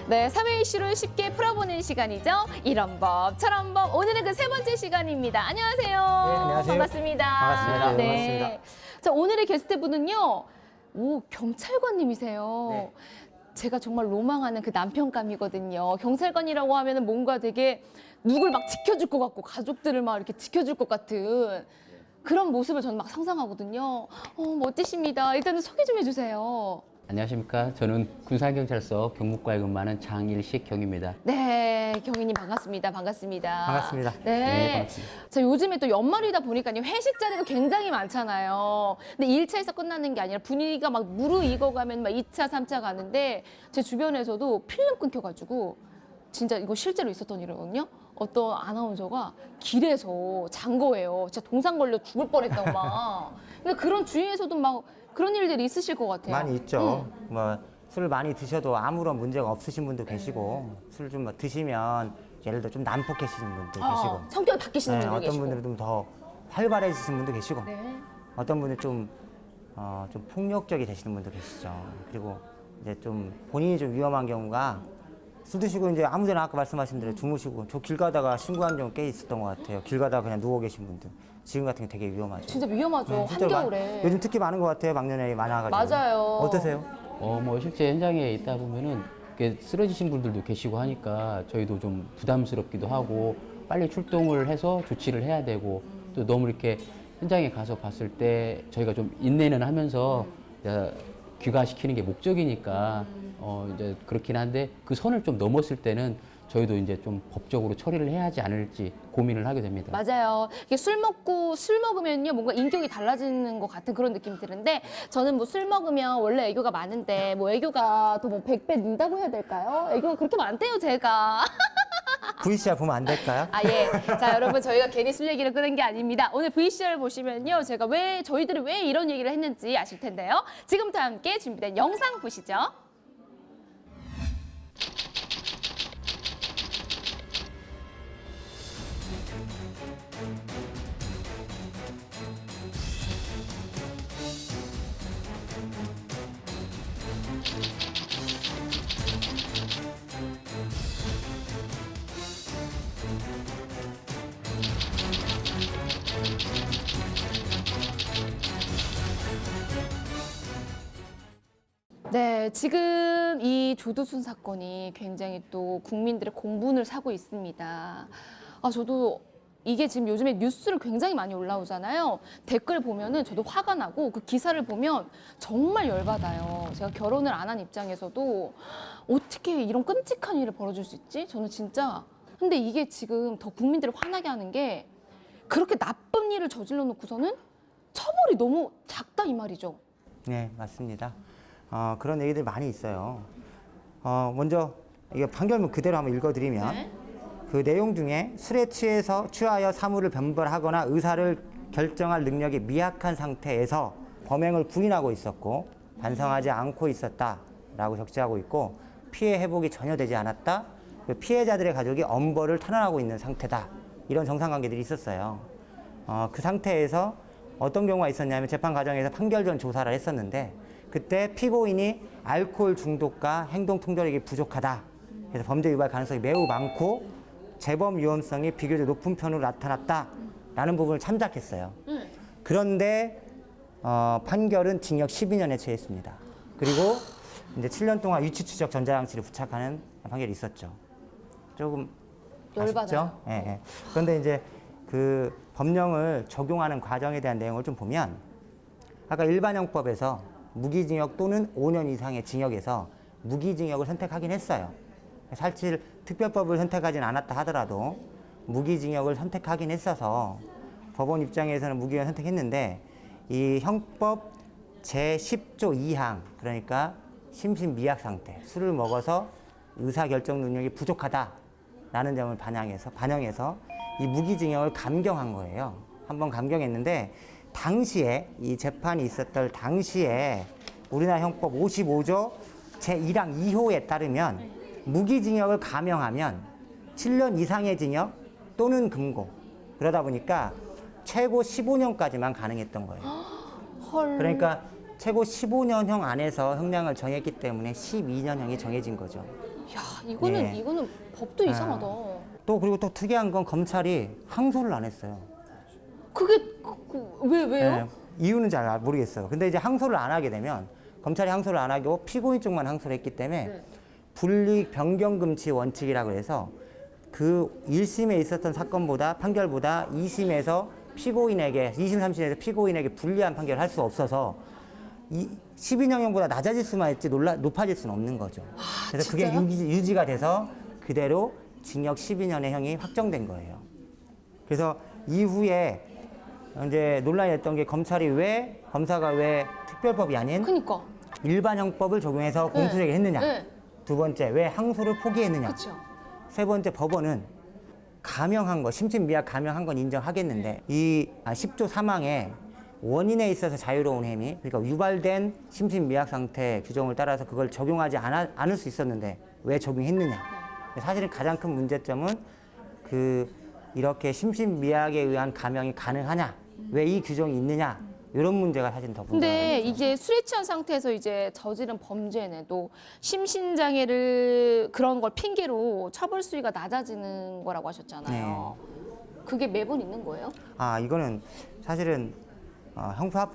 네, 사회 이슈를 쉽게 풀어보는 시간이죠. 이런 법, 저런 법. 오늘은 그 세 번째 시간입니다. 안녕하세요. 네, 안녕하세요. 반갑습니다. 반갑습니다. 네. 반갑습니다. 자, 오늘의 게스트분은요. 오, 경찰관님이세요. 네. 제가 정말 로망하는 그 남편감이거든요. 경찰관이라고 하면은 뭔가 되게 누굴 막 지켜줄 것 같고 가족들을 막 이렇게 지켜줄 것 같은 그런 모습을 저는 막 상상하거든요. 멋지십니다. 일단은 소개 좀 해주세요. 안녕하십니까. 저는 군산경찰서 경북과에 근무하는 장일식 경입니다. 네, 경위님 반갑습니다. 반갑습니다. 반갑습니다. 네. 네, 반갑습니다. 자, 요즘에 또 연말이다 보니까요. 회식 자리가 굉장히 많잖아요. 근데 1차에서 끝나는 게 아니라 분위기가 막 무르익어가면 막 2차, 3차 가는데 제 주변에서도 필름 끊겨가지고 진짜 이거 실제로 있었던 일이거든요. 어떤 아나운서가 길에서 잔 거예요. 진짜 동상 걸려 죽을 뻔했다고 막. 근데 그런 주위에서도 막 그런 일들이 있으실 것 같아요. 많이 있죠. 뭐 술을 많이 드셔도 아무런 문제가 없으신 분도 계시고 술 좀 드시면 예를 들어 좀 난폭해지신 분도 계시고 성격이 바뀌시는 분들 어떤 계시고. 분들은 좀 더 활발해지신 분도 계시고 네. 어떤 분은 좀 폭력적이 되시는 분도 계시죠. 그리고 이제 좀 본인이 좀 위험한 경우가 술 드시고 이제 아무데나 아까 말씀하신 대로 주무시고 저 길 가다가 신고한 경우 꽤 있었던 것 같아요. 길 가다가 그냥 누워 계신 분들 지금 같은 게 되게 위험하죠. 진짜 위험하죠. 실제로 한겨울에. 요즘 특히 많은 것 같아요. 막년에 많아가지고. 맞아요. 어떠세요? 뭐 실제 현장에 있다 보면은 이렇게 쓰러지신 분들도 계시고 하니까 저희도 좀 부담스럽기도 하고 빨리 출동을 해서 조치를 해야 되고 또 너무 이렇게 현장에 가서 봤을 때 저희가 좀 인내는 하면서 이제 귀가시키는 게 목적이니까 이제 그렇긴 한데 그 선을 좀 넘었을 때는 저희도 이제 좀 법적으로 처리를 해야 하지 않을지 고민을 하게 됩니다. 맞아요. 이게 술 먹으면요 뭔가 인격이 달라지는 것 같은 그런 느낌이 드는데 저는 뭐 술 먹으면 원래 애교가 많은데 뭐 애교가 더 뭐 100배 는다고 해야 될까요? 애교가 그렇게 많대요 제가. VCR 보면 안 될까요? 아 예. 자 여러분 저희가 괜히 술 얘기를 끄는 게 아닙니다. 오늘 VCR 보시면요 제가 저희들이 왜 이런 얘기를 했는지 아실 텐데요. 지금부터 함께 준비된 영상 보시죠. 네, 지금 이 조두순 사건이 굉장히 또 국민들의 공분을 사고 있습니다. 저도 이게 지금 요즘에 뉴스를 굉장히 많이 올라오잖아요. 댓글 보면은 저도 화가 나고 그 기사를 보면 정말 열받아요. 제가 결혼을 안 한 입장에서도 어떻게 이런 끔찍한 일을 벌어질 수 있지? 저는 진짜. 근데 이게 지금 더 국민들을 화나게 하는 게 그렇게 나쁜 일을 저질러 놓고서는 처벌이 너무 작다 이 말이죠. 네, 맞습니다. 그런 얘기들 많이 있어요. 먼저 이게 판결문 그대로 한번 읽어드리면 네. 그 내용 중에 술에 취하여 사물을 변별하거나 의사를 결정할 능력이 미약한 상태에서 범행을 부인하고 있었고 반성하지 않고 있었다라고 적시하고 있고 피해 회복이 전혀 되지 않았다. 그 피해자들의 가족이 엄벌을 탄원하고 있는 상태다. 이런 정상관계들이 있었어요. 그 상태에서 어떤 경우가 있었냐면 재판 과정에서 판결 전 조사를 했었는데 그때 피고인이 알코올 중독과 행동 통제력이 부족하다. 그래서 범죄 유발 가능성이 매우 많고 재범 위험성이 비교적 높은 편으로 나타났다라는 부분을 참작했어요. 그런데 판결은 징역 12년에 처했습니다. 그리고 이제 7년 동안 위치 추적 전자장치를 부착하는 판결이 있었죠. 조금 열받아요. 아쉽죠? 예, 예. 그런데 이제 그 법령을 적용하는 과정에 대한 내용을 좀 보면 아까 일반형법에서 무기징역 또는 5년 이상의 징역에서 무기징역을 선택하긴 했어요. 사실 특별법을 선택하진 않았다 하더라도 무기징역을 선택하긴 했어서 법원 입장에서는 무기징역을 선택했는데 이 형법 제10조 2항 그러니까 심신미약 상태 술을 먹어서 의사결정 능력이 부족하다라는 점을 반영해서 이 무기징역을 감경한 거예요. 한번 감경했는데 당시에 이 재판이 있었던 당시에 우리나라 형법 55조 제1항 2호에 따르면 무기징역을 감형하면 7년 이상의 징역 또는 금고 그러다 보니까 최고 15년까지만 가능했던 거예요. 헐. 그러니까 최고 15년형 안에서 형량을 정했기 때문에 12년형이 정해진 거죠. 야, 이거는 예. 이거는 법도 아. 이상하다. 또 그리고 또 특이한 건 검찰이 항소를 안 했어요. 그게 왜요? 예, 이유는 잘 모르겠어요. 근데 이제 항소를 안 하게 되면 검찰이 항소를 안 하고 피고인 쪽만 항소를 했기 때문에 네. 불이익 변경 금지 원칙이라고 해서 그 1심에 있었던 사건보다 판결보다 2심에서 피고인에게 2심, 3심에서 피고인에게 불리한 판결을 할 수 없어서 이 12년형보다 낮아질 수만 있지 높아질 수는 없는 거죠. 그래서 그게 진짜요? 유지가 돼서 그대로 징역 12년의 형이 확정된 거예요. 그래서 이후에 이제 논란이 됐던 게 검사가 왜 특별법이 아닌 그니까. 일반 형법을 적용해서 네. 공소시효를 했느냐. 네. 두 번째, 왜 항소를 포기했느냐. 그렇죠. 세 번째, 법원은 감형한 거, 심신미약 감형한 건 인정하겠는데 이 10조 3항에 원인에 있어서 자유로운 행위, 그러니까 유발된 심신미약 상태 규정을 따라서 그걸 적용하지 않을 수 있었는데 왜 적용했느냐. 사실은 가장 큰 문제점은 이렇게 심신미약에 의한 감형이 가능하냐, 왜 이 규정이 있느냐, 이런 문제가 사실 더 문제가 근데 되죠. 이게 술에 취한 상태에서 이제 저지른 범죄는 심신장애를 그런 걸 핑계로 처벌 수위가 낮아지는 거라고 하셨잖아요. 그게 매번 있는 거예요? 이거는 사실은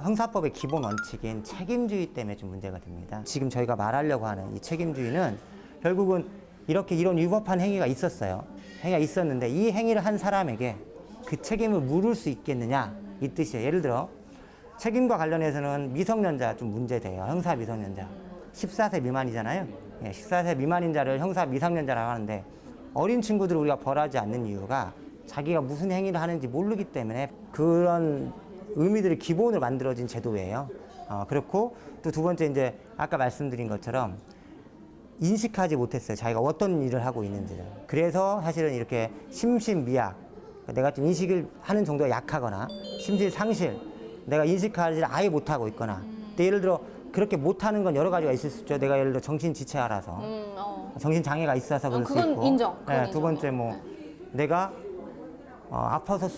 형사법의 기본 원칙인 책임주의 때문에 좀 문제가 됩니다. 지금 저희가 말하려고 하는 이 책임주의는 결국은 이런 위법한 행위가 있었어요. 행위가 있었는데 이 행위를 한 사람에게 그 책임을 물을 수 있겠느냐, 이 뜻이에요. 예를 들어 책임과 관련해서는 미성년자 좀 문제돼요. 형사 미성년자. 14세 미만이잖아요. 14세 미만인 자를 형사 미성년자라고 하는데 어린 친구들을 우리가 벌하지 않는 이유가 자기가 무슨 행위를 하는지 모르기 때문에 그런 의미들이 기본으로 만들어진 제도예요. 그렇고 또 두 번째 이제 아까 말씀드린 것처럼 인식하지 못했어요. 자기가 어떤 일을 하고 있는지를. 그래서 사실은 이렇게 심신미약, 내가 좀 인식을 하는 정도가 약하거나 심실상실, 내가 인식하지 아예 못하고 있거나. 근데 예를 들어 그렇게 못하는 건 여러 가지가 있을 수 있죠. 내가 예를 들어 정신지체아라서 정신장애가 있어서 그럴 수 그건 있고. 인정. 그건 두 번째 내가 아파서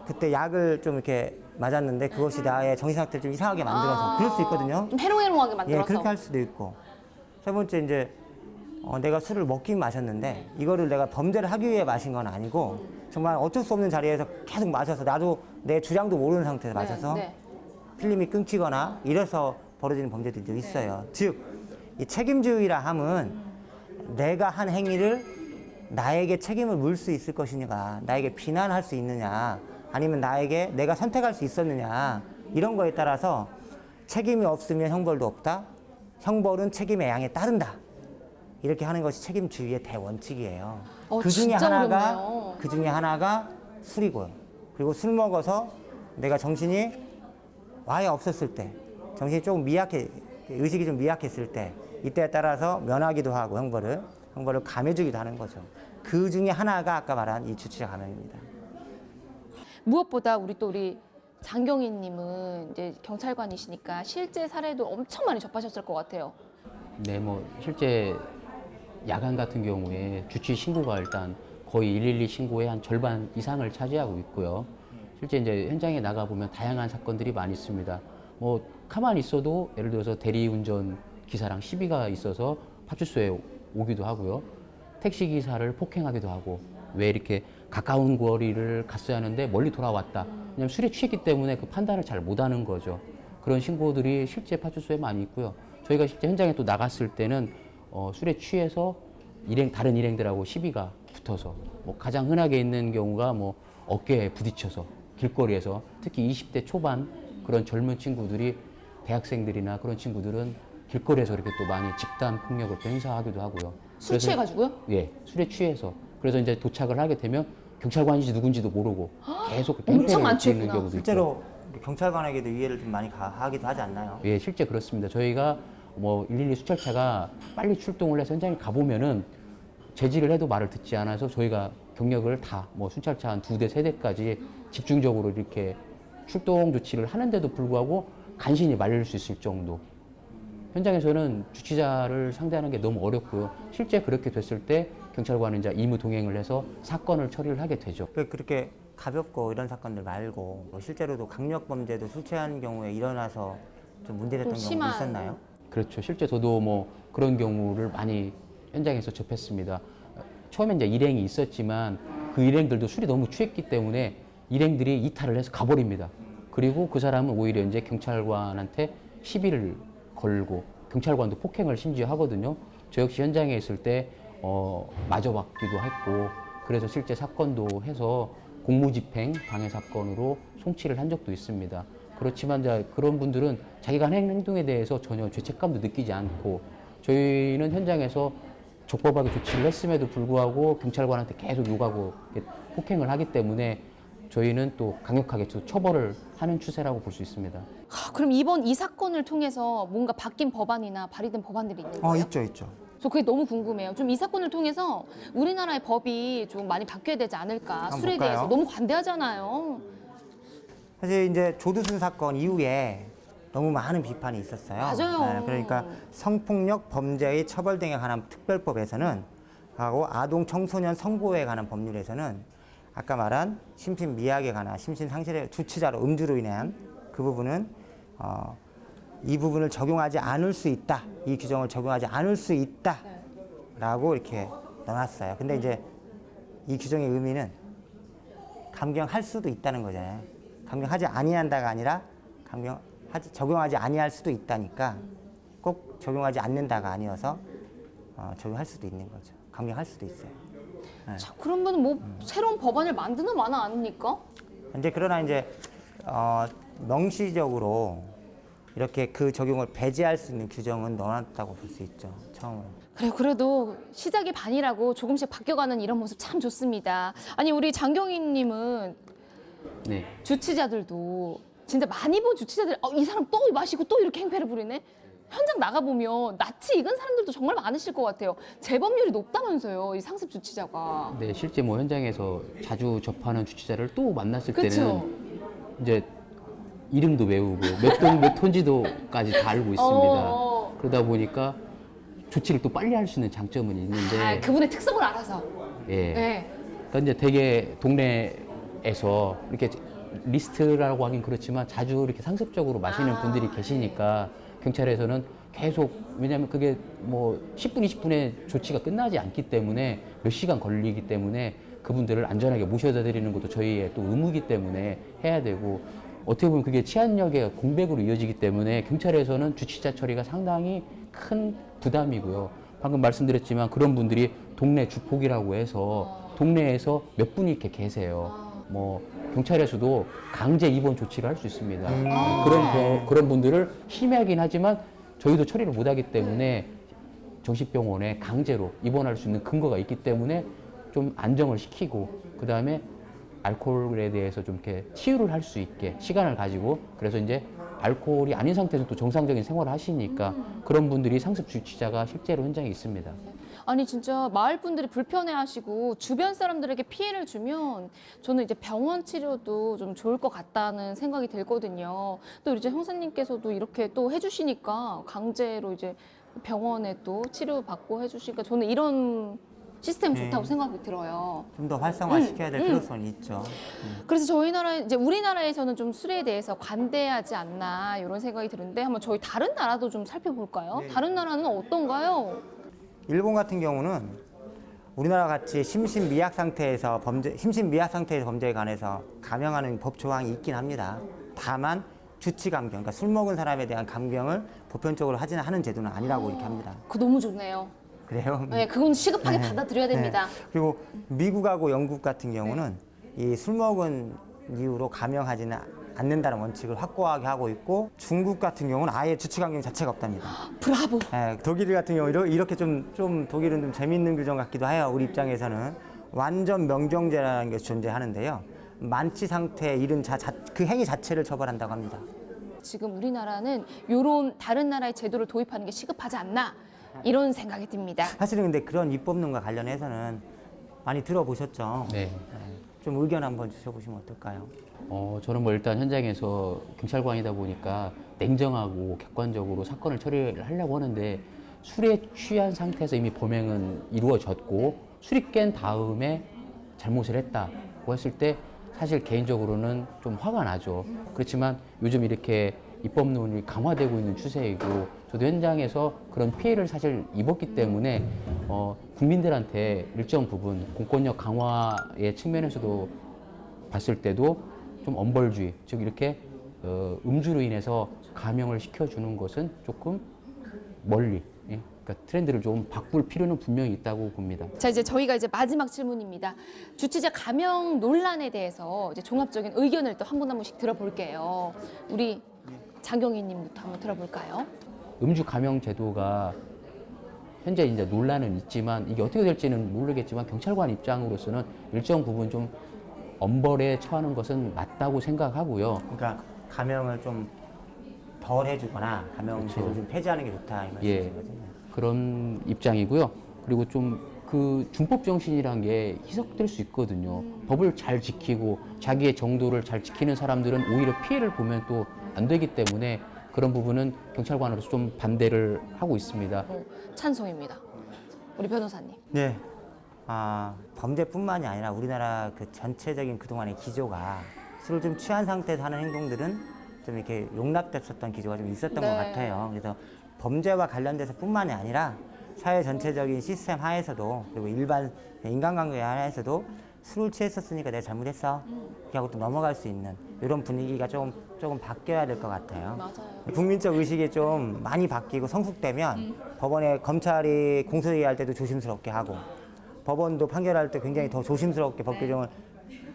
그때 약을 좀 이렇게 맞았는데 그것이 나의 정신상태를 좀 이상하게 만들어서 그럴 수 있거든요. 좀 해롱해롱하게 만들어서. 그렇게 할 수도 있고. 세 번째 이제 내가 술을 먹긴 마셨는데 이거를 내가 범죄를 하기 위해 마신 건 아니고 정말 어쩔 수 없는 자리에서 계속 마셔서 나도 내 주량도 모르는 상태에서 마셔서 필름이 끊기거나 이래서 벌어지는 범죄들도 있어요. 즉, 이 책임주의라 함은 내가 한 행위를 나에게 책임을 물 수 있을 것이냐, 나에게 비난할 수 있느냐, 아니면 내가 선택할 수 있었느냐, 이런 거에 따라서 책임이 없으면 형벌도 없다, 형벌은 책임의 양에 따른다. 이렇게 하는 것이 책임주의의 대원칙이에요. 어렵네요. 그 중에 하나가 술이고요. 그리고 술 먹어서 내가 정신이 아예 없었을 때, 정신이 조금 의식이 좀 미약했을 때, 이때에 따라서 면하기도 하고 형벌을 감해주기도 하는 거죠. 그 중에 하나가 아까 말한 이 주치자 감형입니다. 무엇보다 우리 장경희님은 이제 경찰관이시니까 실제 사례도 엄청 많이 접하셨을 것 같아요. 네, 뭐 실제 야간 같은 경우에 주치 신고가 일단 거의 112 신고의 한 절반 이상을 차지하고 있고요. 실제 이제 현장에 나가 보면 다양한 사건들이 많이 있습니다. 뭐 가만히 있어도 예를 들어서 대리운전 기사랑 시비가 있어서 파출소에 오기도 하고요. 택시 기사를 폭행하기도 하고, 왜 이렇게 가까운 거리를 갔어야 하는데 멀리 돌아왔다. 왜냐면 술에 취했기 때문에 그 판단을 잘 못하는 거죠. 그런 신고들이 실제 파출소에 많이 있고요. 저희가 실제 현장에 또 나갔을 때는 술에 취해서 다른 일행들하고 시비가 붙어서, 뭐 가장 흔하게 있는 경우가 뭐 어깨에 부딪혀서 길거리에서, 특히 20대 초반 그런 젊은 친구들이, 대학생들이나 그런 친구들은 길거리에서 이렇게 또 많이 집단 폭력을 또 행사하기도 하고요. 술 취해가지고요? 예, 술에 취해서. 그래서 이제 도착을 하게 되면 경찰관인지 누군지도 모르고 계속 엄청 행패를 많죠, 부리는 있구나. 경우도 있고. 실제로 경찰관에게도 이해를 좀 많이 하기도 하지 않나요? 예, 실제 그렇습니다. 저희가 뭐 112 수찰차가 빨리 출동을 해서 현장에 가보면은 제지를 해도 말을 듣지 않아서 저희가 경력을 다 뭐 순찰차 한 2대, 3대까지 집중적으로 이렇게 출동 조치를 하는데도 불구하고 간신히 말릴 수 있을 정도. 현장에서는 주치자를 상대하는 게 너무 어렵고요. 실제 그렇게 됐을 때 경찰관은 이제 임의 동행을 해서 사건을 처리를 하게 되죠. 그렇게 가볍고 이런 사건들 말고 실제로도 강력 범죄도 술 취한 경우에 일어나서 좀 문제됐던 좀 경우도 심한. 있었나요? 그렇죠. 실제 저도 뭐 그런 경우를 많이 현장에서 접했습니다. 처음에 이제 일행이 있었지만 그 일행들도 술이 너무 취했기 때문에 일행들이 이탈을 해서 가버립니다. 그리고 그 사람은 오히려 이제 경찰관한테 시비를 걸고 경찰관도 폭행을 심지어 하거든요. 저 역시 현장에 있을 때 맞아봤기도 했고 그래서 실제 사건도 해서 공무집행 방해 사건으로 송치를 한 적도 있습니다. 그렇지만 이제 그런 분들은 자기가 한 행동에 대해서 전혀 죄책감도 느끼지 않고 저희는 현장에서 적법하게 조치를 했음에도 불구하고 경찰관한테 계속 욕하고 폭행을 하기 때문에 저희는 또 강력하게 처벌을 하는 추세라고 볼 수 있습니다. 그럼 이번 이 사건을 통해서 뭔가 바뀐 법안이나 발의된 법안들이 있는 거예요? 있죠, 있죠. 저 그게 너무 궁금해요. 좀 이 사건을 통해서 우리나라의 법이 좀 많이 바뀌어야 되지 않을까? 한번 술에 볼까요? 대해서 너무 관대하잖아요. 사실 이제 조두순 사건 이후에 너무 많은 비판이 있었어요. 맞아요. 그러니까 성폭력 범죄의 처벌 등에 관한 특별법에서는 하고 아동 청소년 성보호에 관한 법률에서는 아까 말한 심신미약에 관한 심신상실의 주치자로 음주로 인한 그 부분은 이 부분을 적용하지 않을 수 있다. 이 규정을 적용하지 않을 수 있다라고 이렇게 넣어놨어요. 근데 이제 이 규정의 의미는 감경할 수도 있다는 거잖아요. 감경하지 아니한다가 아니라 적용하지 아니할 수도 있다니까 꼭 적용하지 않는다가 아니어서 적용할 수도 있는 거죠. 감경할 수도 있어요. 자, 그러면 뭐 새로운 법안을 만드는 마나 아닙니까? 이제 그러나 이제 명시적으로 이렇게 그 적용을 배제할 수 있는 규정은 넣어놨다고 볼 수 있죠. 처음으로. 그래, 그래도 시작이 반이라고 조금씩 바뀌어가는 이런 모습 참 좋습니다. 아니, 우리 장경희님은 네. 주치자들도 진짜 많이 본 주치자들, 이 사람 또 마시고 또 이렇게 행패를 부리네? 현장 나가보면 낯이 익은 사람들도 정말 많으실 것 같아요. 재범률이 높다면서요, 이 상습 주치자가. 네, 실제 뭐 현장에서 자주 접하는 주치자를 또 만났을 그쵸? 때는 이제 이름도 외우고 몇 톤지도까지 다 알고 있습니다. 그러다 보니까 조치를 또 빨리 할 수 있는 장점은 있는데 그분의 특성을 알아서. 예. 네. 그러니까 이제 되게 동네에서 이렇게 리스트라고 하긴 그렇지만 자주 이렇게 상습적으로 마시는 분들이 계시니까 경찰에서는 계속 왜냐하면 그게 뭐 10분, 20분에 조치가 끝나지 않기 때문에 몇 시간 걸리기 때문에 그분들을 안전하게 모셔다 드리는 것도 저희의 또 의무이기 때문에 해야 되고 어떻게 보면 그게 치안력의 공백으로 이어지기 때문에 경찰에서는 주치자 처리가 상당히 큰 부담이고요. 방금 말씀드렸지만 그런 분들이 동네 주폭이라고 해서 동네에서 몇 분이 이렇게 계세요. 뭐 경찰에서도 강제 입원 조치를 할 수 있습니다. 그런 분들을 심해하긴 하지만 저희도 처리를 못하기 때문에 정신병원에 강제로 입원할 수 있는 근거가 있기 때문에 좀 안정을 시키고 그 다음에 알코올에 대해서 좀 이렇게 치유를 할 수 있게 시간을 가지고 그래서 이제 알코올이 아닌 상태에서 또 정상적인 생활을 하시니까 그런 분들이 상습 주치자가 실제로 현장에 있습니다. 아니 진짜 마을 분들이 불편해하시고 주변 사람들에게 피해를 주면 저는 이제 병원 치료도 좀 좋을 것 같다는 생각이 들거든요. 또 이제 형사님께서도 이렇게 또 해주시니까 강제로 이제 병원에 또 치료받고 해주시니까 저는 이런 시스템 좋다고 생각이 들어요. 좀 더 활성화시켜야 될 필요성이 있죠. 그래서 저희 나라 이제 우리나라에서는 좀 술에 대해서 관대하지 않나 이런 생각이 드는데 한번 저희 다른 나라도 좀 살펴볼까요? 네. 다른 나라는 어떤가요? 일본 같은 경우는 우리나라 같이 심신미약 상태에서 범죄에 관해서 감형하는 법 조항이 있긴 합니다. 다만 주치 감경, 그러니까 술 먹은 사람에 대한 감경을 보편적으로 하는 제도는 아니라고 이렇게 합니다. 그거 너무 좋네요. 그래요? 네, 그건 시급하게 받아들여야 됩니다. 그리고 미국하고 영국 같은 경우는 이 술 먹은 이유로 감형하지는 않는다는 원칙을 확고하게 하고 있고 중국 같은 경우는 아예 주치 감경 자체가 없답니다. 브라보. 독일 같은 경우 이렇게 좀 독일은 좀 재밌는 규정 같기도 해요. 우리 입장에서는 완전 명경제라는 것이 존재하는데요. 만취 상태에 이른 그 행위 자체를 처벌한다고 합니다. 지금 우리나라는 이런 다른 나라의 제도를 도입하는 게 시급하지 않나 이런 생각이 듭니다. 사실은 근데 그런 입법론과 관련해서는 많이 들어보셨죠? 네. 좀 의견 한번 주셔보시면 어떨까요? 저는 뭐 일단 현장에서 경찰관이다 보니까 냉정하고 객관적으로 사건을 처리를 하려고 하는데 술에 취한 상태에서 이미 범행은 이루어졌고 술이 깬 다음에 잘못을 했다고 했을 때 사실 개인적으로는 좀 화가 나죠. 그렇지만 요즘 이렇게 입법론이 강화되고 있는 추세이고 저도 현장에서 그런 피해를 사실 입었기 때문에 국민들한테 일정 부분 공권력 강화의 측면에서도 봤을 때도 좀 엄벌주의, 즉 이렇게 음주로 인해서 감형을 시켜주는 것은 조금 멀리, 예? 그러니까 트렌드를 좀 바꿀 필요는 분명히 있다고 봅니다. 자, 이제 저희가 이제 마지막 질문입니다. 주치자 감형 논란에 대해서 이제 종합적인 의견을 또 한 분 한 분씩 들어볼게요. 우리 장경희님부터 한번 들어볼까요? 음주 감형 제도가 현재 이제 논란은 있지만 이게 어떻게 될지는 모르겠지만 경찰관 입장으로서는 일정 부분 좀 엄벌에 처하는 것은 맞다고 생각하고요. 그러니까 감형을 좀 덜 해주거나 감형 제도를 좀 폐지하는 게 좋다 이 예, 말씀이신 거죠? 그런 입장이고요. 그리고 좀 그 준법 정신이란 게 희석될 수 있거든요. 법을 잘 지키고 자기의 정도를 잘 지키는 사람들은 오히려 피해를 보면 또 안 되기 때문에 그런 부분은 경찰관으로서 좀 반대를 하고 있습니다. 찬성입니다. 우리 변호사님. 네. 범죄뿐만이 아니라 우리나라 그 전체적인 그동안의 기조가 술을 좀 취한 상태에서 하는 행동들은 좀 이렇게 용납됐었던 기조가 좀 있었던 네. 것 같아요. 그래서 범죄와 관련돼서뿐만이 아니라 사회 전체적인 시스템 하에서도 그리고 일반 인간관계 하에서도 술을 취했었으니까 내가 잘못했어 이렇게 하고 또 넘어갈 수 있는 이런 분위기가 조금 바뀌어야 될 것 같아요. 맞아요. 국민적 의식이 좀 많이 바뀌고 성숙되면 법원에 검찰이 공소제기할 때도 조심스럽게 하고 법원도 판결할 때 굉장히 더 조심스럽게 법 규정을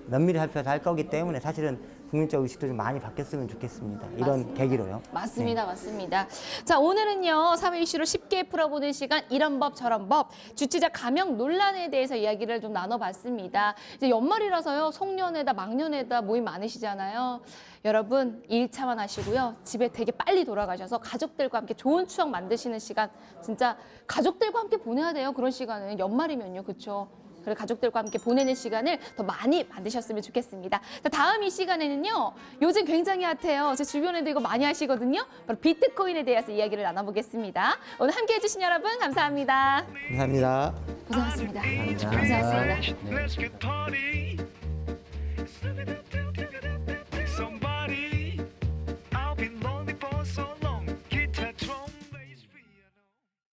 면밀히 살펴서 할 거기 때문에 사실은 국민적 의식도 좀 많이 바뀌었으면 좋겠습니다. 이런 맞습니다. 계기로요. 맞습니다. 맞습니다. 자, 오늘은요, 사회 이슈를 쉽게 풀어보는 시간, 이런 법, 저런 법, 주치자 감형 논란에 대해서 이야기를 좀 나눠봤습니다. 이제 연말이라서요, 송년회다, 막년회다 모임 많으시잖아요. 여러분, 일 참아하시고요. 집에 되게 빨리 돌아가셔서 가족들과 함께 좋은 추억 만드시는 시간, 진짜 가족들과 함께 보내야 돼요. 그런 시간은. 연말이면요. 그렇죠? 그리고 가족들과 함께 보내는 시간을 더 많이 만드셨으면 좋겠습니다. 자, 다음 이 시간에는요. 요즘 굉장히 핫해요. 제 주변에도 이거 많이 하시거든요. 바로 비트코인에 대해서 이야기를 나눠보겠습니다. 오늘 함께해 주신 여러분 감사합니다. 감사합니다. 고생하셨습니다. 감사합니다. 고생하셨습니다. 네. Let's get party.